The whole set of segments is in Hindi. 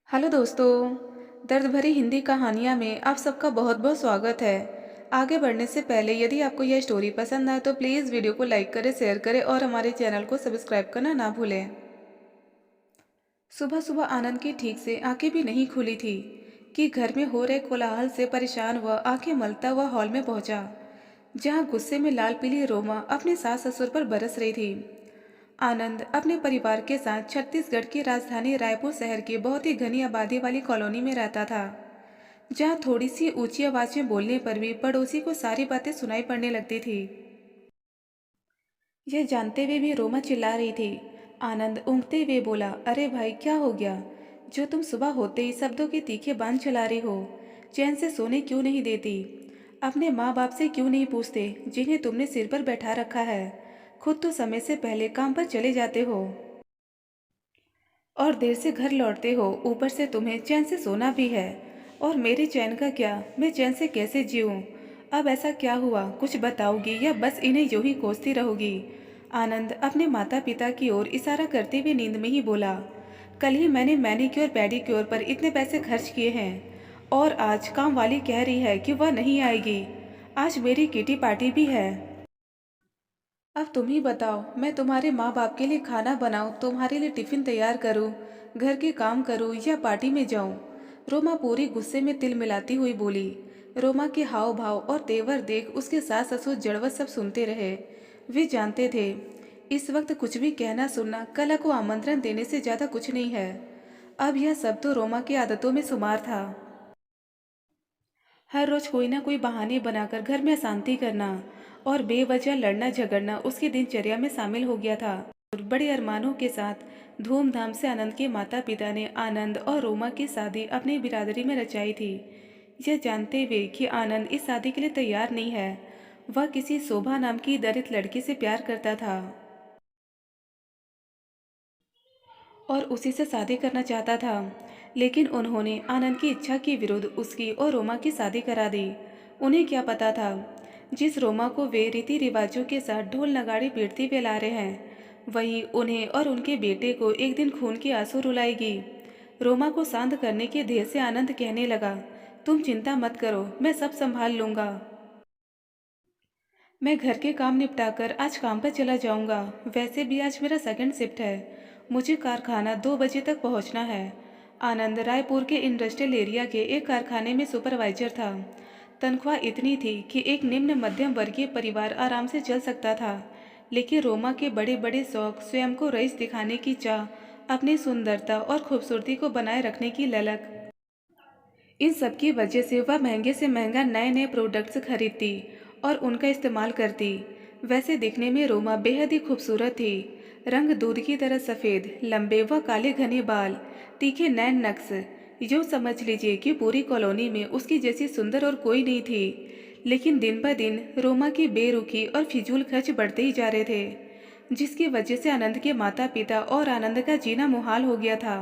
हेलो दोस्तों। दर्द भरी हिंदी कहानियाँ में आप सबका बहुत बहुत स्वागत है। आगे बढ़ने से पहले यदि आपको यह स्टोरी पसंद आए तो प्लीज़ वीडियो को लाइक करें, शेयर करें और हमारे चैनल को सब्सक्राइब करना ना भूलें। सुबह सुबह आनंद की ठीक से आंखें भी नहीं खुली थी कि घर में हो रहे कोलाहल से परेशान वह आंखें मलता हुआ हॉल में पहुंचा, जहां गुस्से में लाल पीली रोमा अपने सास ससुर पर बरस रही थी। आनंद अपने परिवार के साथ छत्तीसगढ़ की राजधानी रायपुर शहर की बहुत ही घनी आबादी वाली कॉलोनी में रहता था, जहां थोड़ी सी ऊंची आवाज में बोलने पर भी पड़ोसी को सारी बातें सुनाई पड़ने लगती थी। यह जानते हुए भी रोमा चिल्ला रही थी। आनंद ऊँघते हुए बोला, अरे भाई क्या हो गया जो तुम सुबह होते ही शब्दों के तीखे बांध चला रही हो? चैन से सोने क्यों नहीं देती? अपने माँ बाप से क्यों नहीं पूछते जिन्हें तुमने सिर पर बैठा रखा है? खुद तो समय से पहले काम पर चले जाते हो और देर से घर लौटते हो, ऊपर से तुम्हें चैन से सोना भी है। और मेरे चैन का क्या? मैं चैन से कैसे जीऊँ? अब ऐसा क्या हुआ, कुछ बताओगी या बस इन्हें यूं ही कोसती रहोगी? आनंद अपने माता पिता की ओर इशारा करते हुए नींद में ही बोला, कल ही मैंने मैनीक्योर पेडिक्योर पर इतने पैसे खर्च किए हैं और आज काम वाली कह रही है कि वह नहीं आएगी। आज मेरी किटी पार्टी भी है। अब तुम ही बताओ, मैं तुम्हारे माँ बाप के लिए खाना बनाऊं, तुम्हारे लिए टिफिन तैयार करूं, घर के काम करूं या पार्टी में जाऊं? रोमा पूरी गुस्से में तिल मिलाती हुई बोली। रोमा के हाव भाव और तेवर देख उसके सास ससुर जड़वत सब सुनते रहे। वे जानते थे इस वक्त कुछ भी कहना सुनना कला को आमंत्रण देने से ज्यादा कुछ नहीं है। अब यह सब तो रोमा की आदतों में शुमार था। हर रोज कोई ना कोई बहाने बनाकर घर में अशांति करना और बेवजह लड़ना झगड़ना उसकी दिनचर्या में शामिल हो गया था। और बड़े अरमानों के साथ धूमधाम से आनंद के माता पिता ने आनंद और रोमा की शादी अपनी बिरादरी में रचाई थी, यह जानते हुए कि आनंद इस शादी के लिए तैयार नहीं है। वह किसी शोभा नाम की दलित लड़की से प्यार करता था और उसी से शादी करना चाहता था, लेकिन उन्होंने आनंद की इच्छा के विरुद्ध उसकी और रोमा की शादी करा दी। उन्हें क्या पता था, जिस रोमा को वे रीति रिवाजों के साथ ढोल नगाड़े पीटते हुए ला रहे हैं, वही उन्हें और उनके बेटे को एक दिन खून के आंसू रुलाएगी। रोमा को शांत करने के ध्येय से आनंद कहने लगा, तुम चिंता मत करो, मैं सब संभाल लूंगा। मैं घर के काम निपटाकर आज काम पर चला जाऊंगा। वैसे भी आज मेरा सेकंड शिफ्ट है, मुझे कारखाना 2 बजे तक पहुंचना है। आनंद रायपुर के इंडस्ट्रियल एरिया के एक कारखाने में सुपरवाइजर था। तनख्वाह इतनी थी कि एक निम्न मध्यम वर्गीय परिवार आराम से चल सकता था, लेकिन रोमा के बड़े बड़े शौक, स्वयं को रईस दिखाने की चाह, अपनी सुंदरता और खूबसूरती को बनाए रखने की ललक, इन सब की वजह से वह महंगे से महंगा नए नए प्रोडक्ट्स खरीदती और उनका इस्तेमाल करती। वैसे दिखने में रोमा बेहद ही खूबसूरत थी। रंग दूध की तरह सफ़ेद, लंबे व काले घने बाल, तीखे नैन नक्श, यूँ समझ लीजिए कि पूरी कॉलोनी में उसकी जैसी सुंदर और कोई नहीं थी। लेकिन दिन ब दिन रोमा की बेरुखी और फिजूल खर्च बढ़ते ही जा रहे थे, जिसकी वजह से आनंद के माता पिता और आनंद का जीना मुहाल हो गया था।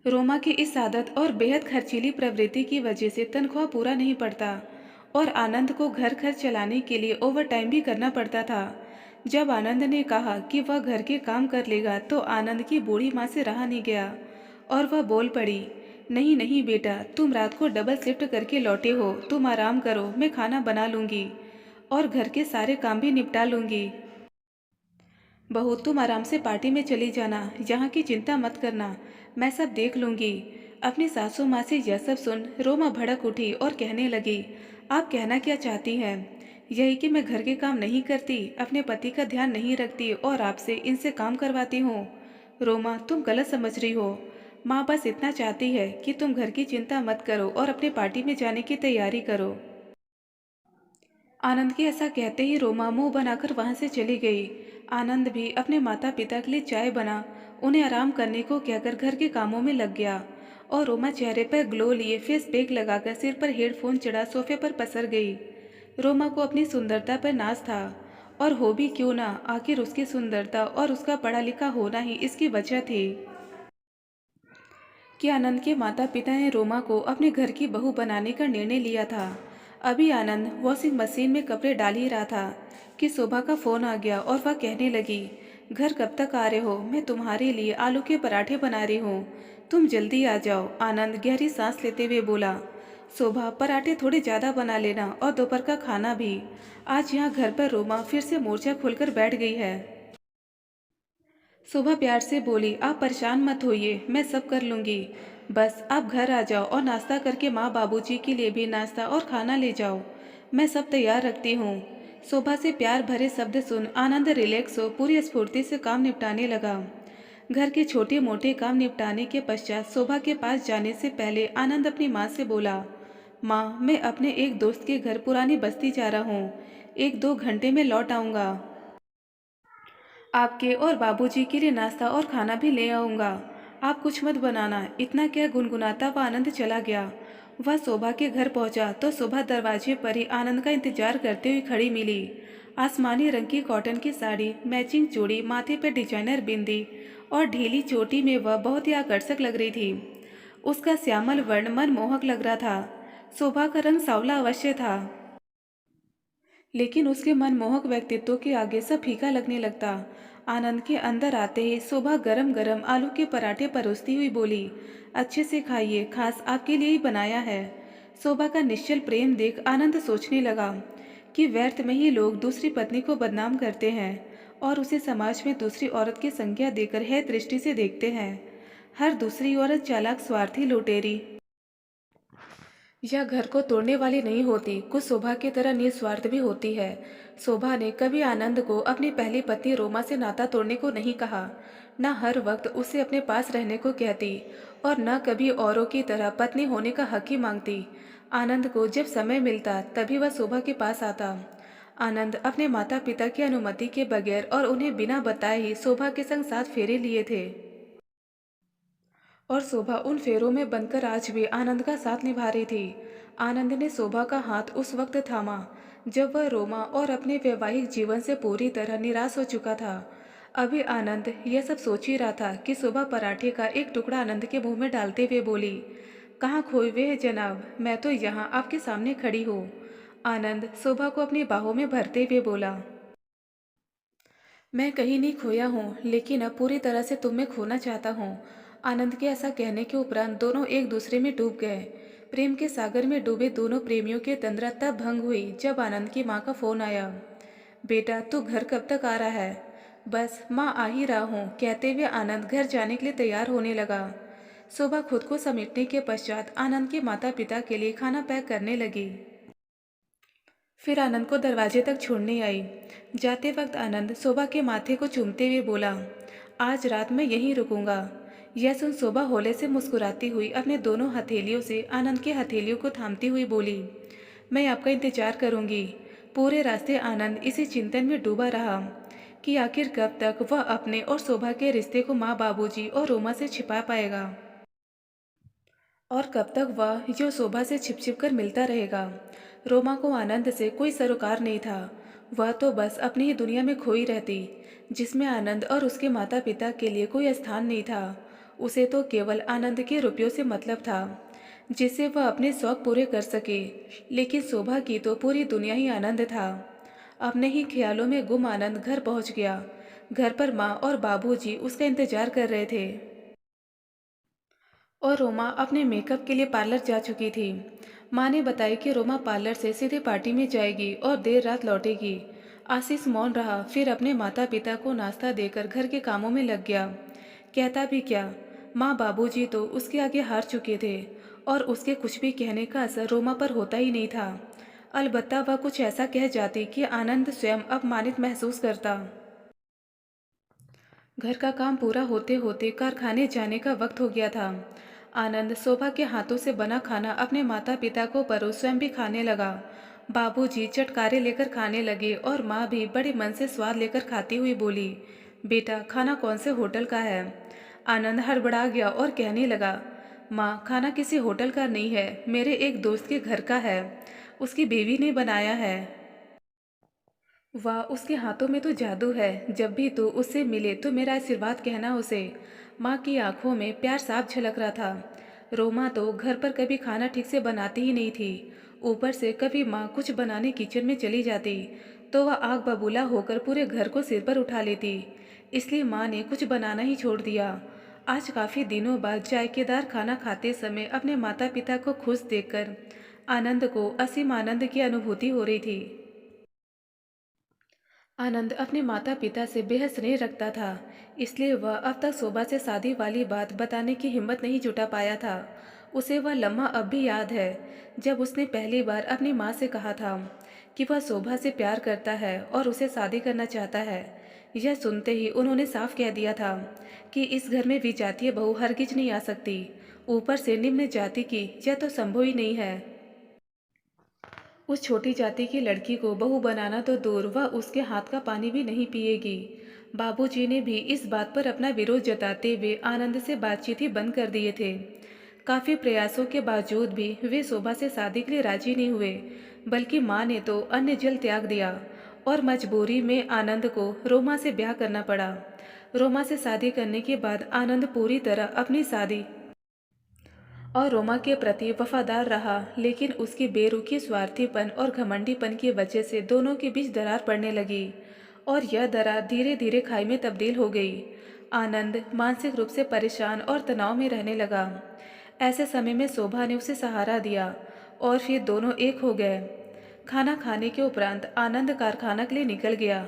रोमा की इस आदत और बेहद खर्चीली प्रवृत्ति की वजह से तनख्वाह पूरा नहीं पड़ता और आनंद को घर खर्च चलाने के लिए ओवर टाइम भी करना पड़ता था। जब आनंद ने कहा कि वह घर के काम कर लेगा तो आनंद की बूढ़ी माँ से रहा नहीं गया और वह बोल पड़ी, नहीं नहीं बेटा, तुम रात को डबल शिफ्ट करके लौटे हो, तुम आराम करो, मैं खाना बना लूँगी और घर के सारे काम भी निपटा लूँगी। बहू तुम आराम से पार्टी में चली जाना, यहाँ की चिंता मत करना, मैं सब देख लूँगी। अपनी सासू माँ से यह सब सुन रोमा भड़क उठी और कहने लगी, आप कहना क्या चाहती हैं? यही कि मैं घर के काम नहीं करती, अपने पति का ध्यान नहीं रखती और आपसे इनसे काम करवाती हूँ? रोमा तुम गलत समझ रही हो। माँ बस इतना चाहती है कि तुम घर की चिंता मत करो और अपने पार्टी में जाने की तैयारी करो। आनंद के ऐसा कहते ही रोमा मुंह बनाकर वहां से चली गई। आनंद भी अपने माता पिता के लिए चाय बना उन्हें आराम करने को कहकर घर के कामों में लग गया और रोमा चेहरे पर ग्लो लिए फेस पैक लगाकर सिर पर हेडफोन चढ़ा सोफे पर पसर गई। रोमा को अपनी सुंदरता पर नाज था, और हो भी क्यों ना, आखिर उसकी सुंदरता और उसका पढ़ा लिखा होना ही इसकी वजह थी कि आनंद के माता पिता ने रोमा को अपने घर की बहू बनाने का निर्णय लिया था। अभी आनंद वॉशिंग मशीन में कपड़े डाल ही रहा था कि शोभा का फोन आ गया और वह कहने लगी, घर कब तक आ रहे हो? मैं तुम्हारे लिए आलू के पराठे बना रही हूँ, तुम जल्दी आ जाओ। आनंद गहरी सांस लेते हुए बोला। शोभा, पराठे थोड़े ज़्यादा बना लेना और दोपहर का खाना भी। आज यहाँ घर पर रोमा फिर से मोर्चा खोलकर बैठ गई है। शोभा प्यार से बोली, आप परेशान मत होइए, मैं सब कर लूँगी। बस आप घर आ जाओ और नाश्ता करके माँ बाबूजी के लिए भी नाश्ता और खाना ले जाओ। मैं सब तैयार रखती हूँ। शोभा से प्यार भरे शब्द सुन आनंद रिलैक्स हो पूरी स्फूर्ति से काम निपटाने लगा। घर के छोटे मोटे काम निपटाने के पश्चात शोभा के पास जाने से पहले आनंद अपनी माँ से बोला, माँ, मैं अपने एक दोस्त के घर पुरानी बस्ती जा रहा हूँ, 1-2 घंटे में लौट आऊँगा। आपके और बाबूजी के लिए नाश्ता और खाना भी ले आऊँगा। आप कुछ मत बनाना। इतना क्या गुनगुनाता वह आनंद चला गया। वह शोभा के घर पहुंचा तो शोभा दरवाजे पर ही आनंद का इंतजार करते हुए खड़ी मिली। आसमानी रंग की कॉटन की साड़ी, मैचिंग चूड़ी, माथे पर डिजाइनर बिंदी और ढीली चोटी में वह बहुत ही आकर्षक लग रही थी। उसका श्यामल वर्ण मनमोहक लग रहा था। शोभा का रंग सांवला अवश्य था, लेकिन उसके मनमोहक व्यक्तित्व के आगे सब फीका लगने लगता। आनंद के अंदर आते ही शोभा गरम गरम आलू के पराठे परोसती हुई बोली, अच्छे से खाइए, खास आपके लिए ही बनाया है। शोभा का निश्चल प्रेम देख आनंद सोचने लगा कि व्यर्थ में ही लोग दूसरी पत्नी को बदनाम करते हैं और उसे समाज में दूसरी औरत की संज्ञा देकर है दृष्टि से देखते हैं। हर दूसरी औरत चालाक, स्वार्थी, लुटेरी या घर को तोड़ने वाली नहीं होती, कुछ शोभा की तरह निस्वार्थ भी होती है। शोभा ने कभी आनंद को अपनी पहली पत्नी रोमा से नाता तोड़ने को नहीं कहा, न हर वक्त उसे अपने पास रहने को कहती और न कभी औरों की तरह पत्नी होने का हक ही मांगती। आनंद को जब समय मिलता तभी वह शोभा के पास आता। आनंद अपने माता पिता की अनुमति के बगैर और उन्हें बिना बताए ही शोभा के संग 7 फेरे लिए थे और शोभा उन फेरों में बनकर आज भी आनंद का साथ निभा रही थी। आनंद ने शोभा का हाथ उस वक्त थामा जब वह रोमा और अपने वैवाहिक जीवन से पूरी तरह निराश हो चुका था। अभी आनंद यह सब सोच ही रहा था कि शोभा पराठे का एक टुकड़ा आनंद के मुंह में डालते हुए बोली, कहाँ खोए हुए हैं जनाब, मैं तो यहाँ आपके सामने खड़ी हूँ। आनंद शोभा को अपनी बाहों में भरते हुए बोला, मैं कहीं नहीं खोया हूँ, लेकिन अब पूरी तरह से तुम में खोना चाहता हूँ। आनंद के ऐसा कहने के उपरांत दोनों एक दूसरे में डूब गए। प्रेम के सागर में डूबे दोनों प्रेमियों की तंद्रा तब भंग हुई जब आनंद की माँ का फोन आया। बेटा, तू घर कब तक आ रहा है? बस माँ, आ ही रहा हूँ, कहते हुए आनंद घर जाने के लिए तैयार होने लगा। शोभा खुद को समेटने के पश्चात आनंद के माता पिता के लिए खाना पैक करने लगी। फिर आनंद को दरवाजे तक छोड़ने आई। जाते वक्त आनंद शोभा के माथे को चूमते हुए बोला, आज रात मैं यहीं रुकूंगा। यह सुन शोभा होले से मुस्कुराती हुई अपने दोनों हथेलियों से आनंद के हथेलियों को थामती हुई बोली, मैं आपका इंतजार करूंगी। पूरे रास्ते आनंद इसी चिंतन में डूबा रहा कि आखिर कब तक वह अपने और शोभा के रिश्ते को माँ बाबूजी और रोमा से छिपा पाएगा और कब तक वह जो शोभा से छिप छिप कर मिलता रहेगा। रोमा को आनंद से कोई सरोकार नहीं था। वह तो बस अपनी ही दुनिया में खोई रहती, जिसमें आनंद और उसके माता पिता के लिए कोई स्थान नहीं था। उसे तो केवल आनंद के रुपयों से मतलब था, जिससे वह अपने शौक पूरे कर सके। लेकिन शोभा की तो पूरी दुनिया ही आनंद था। अपने ही ख्यालों में गुम आनंद घर पहुंच गया। घर पर माँ और बाबूजी उसका इंतजार कर रहे थे और रोमा अपने मेकअप के लिए पार्लर जा चुकी थी। माँ ने बताया कि रोमा पार्लर से सीधे पार्टी में जाएगी और देर रात लौटेगी। आशीष मौन रहा, फिर अपने माता पिता को नाश्ता देकर घर के कामों में लग गया। कहता भी क्या, माँ बाबूजी तो उसके आगे हार चुके थे और उसके कुछ भी कहने का असर रोमा पर होता ही नहीं था। अलबत्ता वह कुछ ऐसा कह जाती कि आनंद स्वयं अपमानित महसूस करता। घर का काम पूरा होते होते कारखाने जाने का वक्त हो गया था। आनंद शोभा के हाथों से बना खाना अपने माता पिता को परोस स्वयं भी खाने लगा। बाबूजी चटकारे लेकर खाने लगे और माँ भी बड़े मन से स्वाद लेकर खाती हुई बोली, बेटा, खाना कौन से होटल का है? आनंद हड़बड़ा गया और कहने लगा, माँ, खाना किसी होटल का नहीं है, मेरे एक दोस्त के घर का है, उसकी बीवी ने बनाया है। वाह, उसके हाथों में तो जादू है, जब भी तू उससे मिले तो मेरा आशीर्वाद कहना उसे। माँ की आंखों में प्यार साफ झलक रहा था। रोमा तो घर पर कभी खाना ठीक से बनाती ही नहीं थी। ऊपर से कभी माँ कुछ बनाने किचन में चली जाती तो वह आग बबूला होकर पूरे घर को सिर पर उठा लेती। इसलिए माँ ने कुछ बनाना ही छोड़ दिया। आज काफ़ी दिनों बाद जायकेदार खाना खाते समय अपने माता पिता को खुश देखकर आनंद को असीम आनंद की अनुभूति हो रही थी। आनंद अपने माता पिता से बेहद स्नेह रखता था, इसलिए वह अब तक शोभा से शादी वाली बात बताने की हिम्मत नहीं जुटा पाया था। उसे वह लम्हा अब भी याद है, जब उसने पहली बार अपनी माँ से कहा था कि वह शोभा से प्यार करता है और उसे शादी करना चाहता है। यह सुनते ही उन्होंने साफ कह दिया था कि इस घर में विजातीय बहू हरगिज नहीं आ सकती, ऊपर से निम्न जाति की, यह तो संभव ही नहीं है। उस छोटी जाति की लड़की को बहू बनाना तो दूर, वह उसके हाथ का पानी भी नहीं पिएगी। बाबूजी ने भी इस बात पर अपना विरोध जताते हुए आनंद से बातचीत ही बंद कर दिए थे। काफी प्रयासों के बावजूद भी वे शोभा से शादी के लिए राजी नहीं हुए, बल्कि माँ ने तो अन्य जल त्याग दिया और मजबूरी में आनंद को रोमा से ब्याह करना पड़ा। रोमा से शादी करने के बाद आनंद पूरी तरह अपनी शादी और रोमा के प्रति वफादार रहा, लेकिन उसकी बेरुखी, स्वार्थीपन और घमंडीपन की वजह से दोनों के बीच दरार पड़ने लगी और यह दरार धीरे धीरे खाई में तब्दील हो गई। आनंद मानसिक रूप से परेशान और तनाव में रहने लगा। ऐसे समय में शोभा ने उसे सहारा दिया और फिर दोनों एक हो गए। खाना खाने के उपरांत आनंद कारखाना के लिए निकल गया।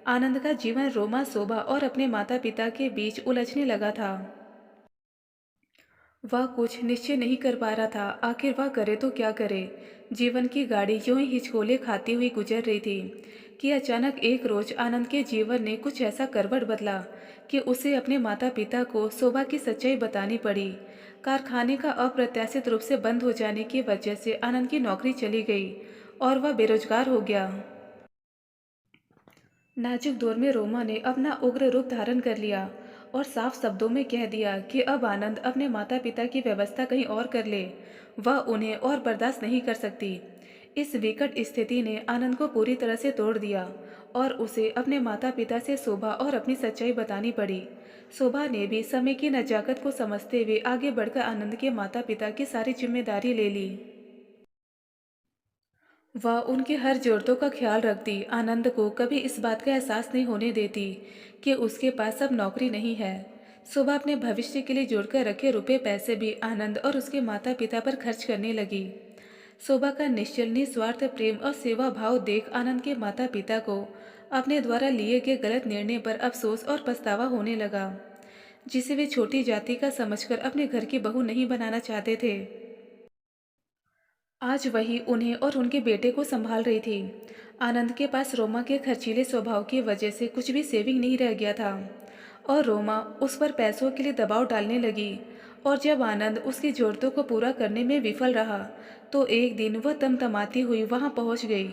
आनंद का जीवन रोमा, शोभा और अपने माता पिता के बीच उलझने लगा था। वह कुछ निश्चय नहीं कर पा रहा था, आखिर वह करे तो क्या करे। जीवन की गाड़ी यूं ही हिचकोले खाती हुई गुजर रही थी कि अचानक एक रोज आनंद के जीवन ने कुछ ऐसा करवट बदला कि उसे अपने माता पिता को शोभा की सच्चाई बतानी पड़ी। कारखाने का अप्रत्याशित रूप से बंद हो जाने की वजह से आनंद की नौकरी चली गई और वह बेरोजगार हो गया। नाजुक दौर में रोमा ने अपना उग्र रूप धारण कर लिया और साफ शब्दों में कह दिया कि अब आनंद अपने माता पिता की व्यवस्था कहीं और कर ले, वह उन्हें और बर्दाश्त नहीं कर सकती। इस विकट स्थिति ने आनंद को पूरी तरह से तोड़ दिया और उसे अपने माता पिता से शोभा और अपनी सच्चाई बतानी पड़ी। शोभा ने भी समय की नजाकत को समझते हुए आगे बढ़कर आनंद के माता पिता की सारी जिम्मेदारी ले ली। वह उनकी हर ज़रूरतों का ख्याल रखती, आनंद को कभी इस बात का एहसास नहीं होने देती कि उसके पास अब नौकरी नहीं है। सुबह अपने भविष्य के लिए जोड़कर रखे रुपए पैसे भी आनंद और उसके माता पिता पर खर्च करने लगी। शोभा का निश्चल, निस्वार्थ प्रेम और सेवा भाव देख आनंद के माता पिता को अपने द्वारा लिए गए गलत निर्णय पर अफसोस और पछतावा होने लगा, जिसे वे छोटी जाति का समझकर अपने घर की बहू नहीं बनाना चाहते थे। आज वही उन्हें और उनके बेटे को संभाल रही थी। आनंद के पास रोमा के खर्चीले स्वभाव की वजह से कुछ भी सेविंग नहीं रह गया था और रोमा उस पर पैसों के लिए दबाव डालने लगी। और जब आनंद उसकी ज़रूरतों को पूरा करने में विफल रहा, तो एक दिन वह तमतमाती हुई वहां पहुंच गई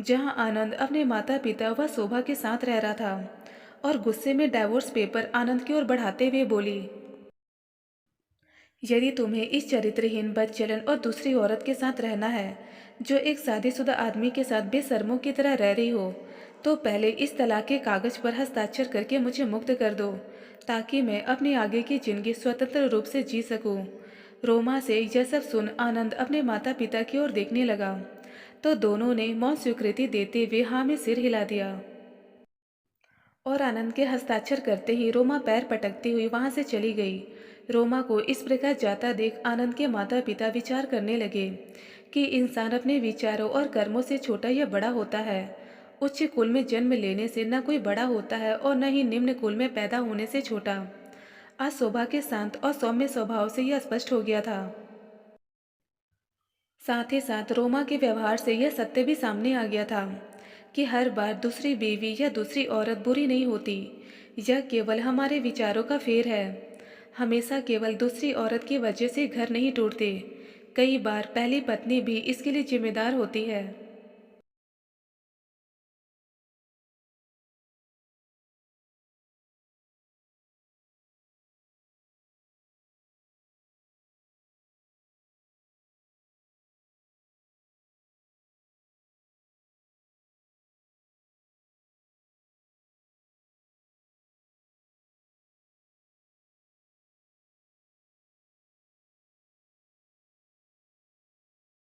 जहां आनंद अपने माता पिता व शोभा के साथ रह रहा था और गुस्से में डाइवोर्स पेपर आनंद की ओर बढ़ाते हुए बोली, यदि तुम्हें इस चरित्रहीन, बदचलन और दूसरी औरत के साथ रहना है जो एक शादीशुदा आदमी के साथ बेशर्मों की तरह रह रही हो, तो पहले इस तलाक के कागज पर हस्ताक्षर करके मुझे मुक्त कर दो, ताकि मैं अपनी आगे की जिंदगी स्वतंत्र रूप से जी सकूं। रोमा से यह सब सुन आनंद अपने माता पिता की ओर देखने लगा, तो दोनों ने मौन स्वीकृति देते हुए हाँ में सिर हिला दिया और आनंद के हस्ताक्षर करते ही रोमा पैर पटकती हुई वहां से चली गई। रोमा को इस प्रकार जाता देख आनंद के माता पिता विचार करने लगे कि इंसान अपने विचारों और कर्मों से छोटा या बड़ा होता है। उच्च कुल में जन्म लेने से न कोई बड़ा होता है और न ही निम्न कुल में पैदा होने से छोटा। आज शोभा के शांत और सौम्य स्वभाव से यह स्पष्ट हो गया था। साथ ही साथ रोमा के व्यवहार से यह सत्य भी सामने आ गया था कि हर बार दूसरी बीवी या दूसरी औरत बुरी नहीं होती। यह केवल हमारे विचारों का फेर है। हमेशा केवल दूसरी औरत की वजह से घर नहीं टूटते, कई बार पहली पत्नी भी इसके लिए जिम्मेदार होती है।